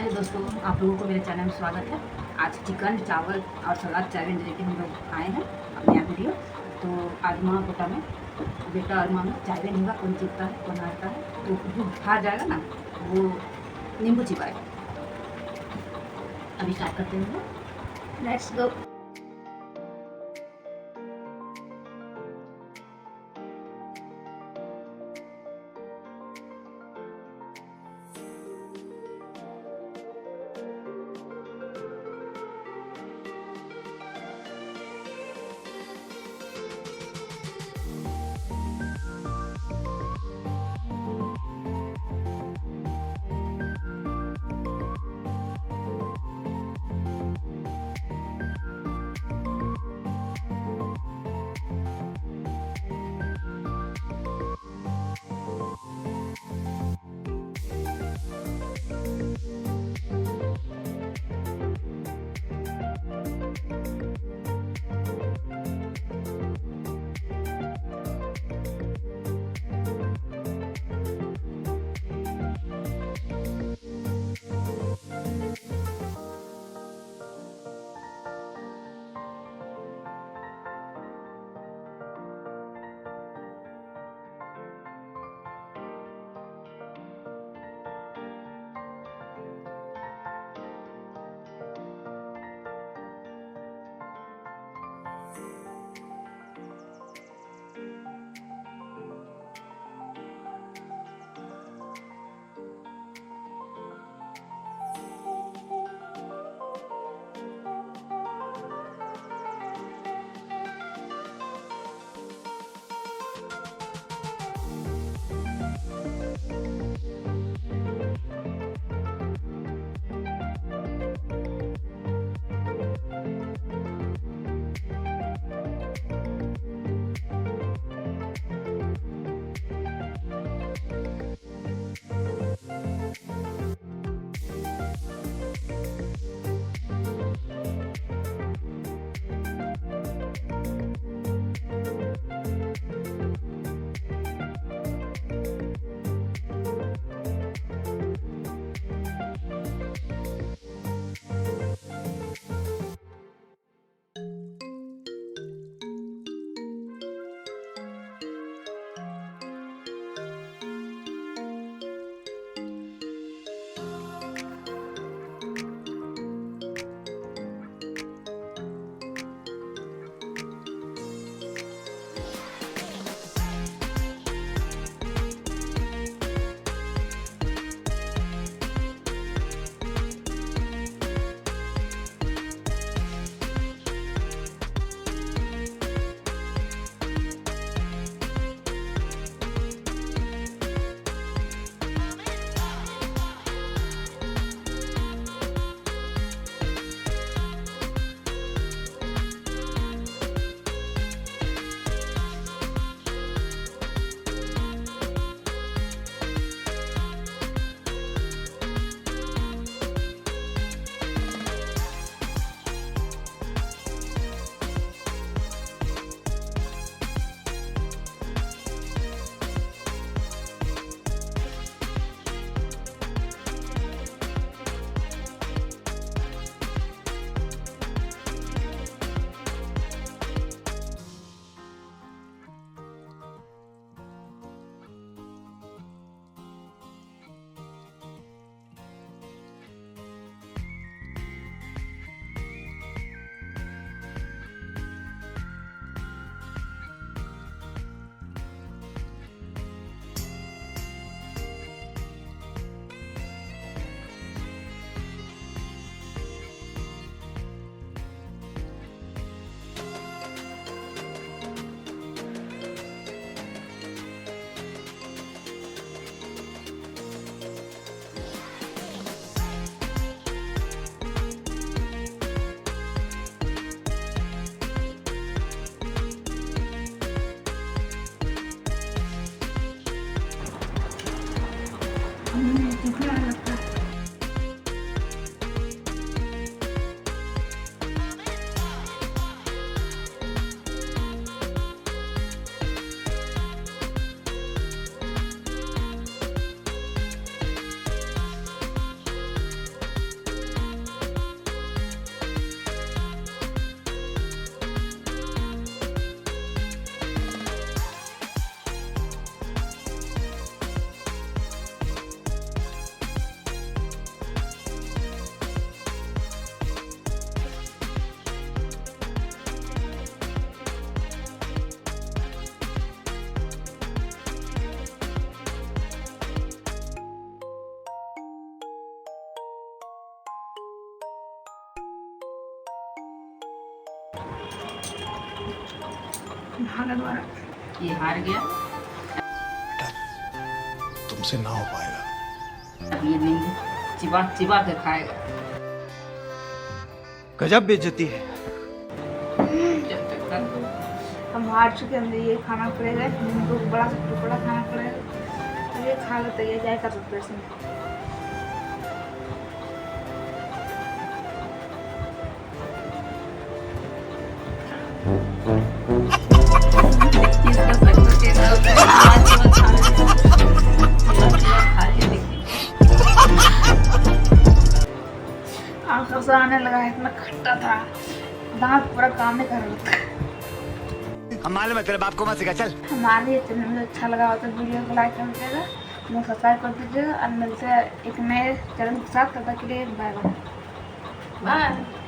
Hello दोस्तों, आप लोगों को मेरे चैनल में स्वागत है। आज चिकन चावल और सलाद चावल लेके हम लोग आए हैं अपने यहाँ वीडियो। तो आज माँ कोटा में बेटा और माँ में चाय होगा, कौन जीतता है कौन हारता है। तो जो हार जाएगा ना वो नींबू चिपाएगा। अभी स्टार्ट करते हैं, लेट्स गो। भागा द्वारा ये हार गया। तुमसे ना हो पाएगा। अब ये नहीं चिबा चिबा के खाएगा। गजब बेइज्जती है। जब तक हम हार चुके हैं, ये खाना पड़ेगा, हमको बड़ा सा टुकड़ा खाना पड़ेगा। तो ये खा लेते ये जाए कर सकते हैं। आंखों से आने लगा, इतना खट्टा था, दांत पूरा काम नहीं कर रहा था। हम मालूम है तेरे बाप को मत सिखा, चल। हमारे ये चैनल में अच्छा लगा हो तो वीडियो को लाइक कर दीजिएगा, सब्सक्राइब कर दीजिएगा और मिलते हैं एक नए चैनल के साथ। तब तक के लिए बाय बाय। बाय।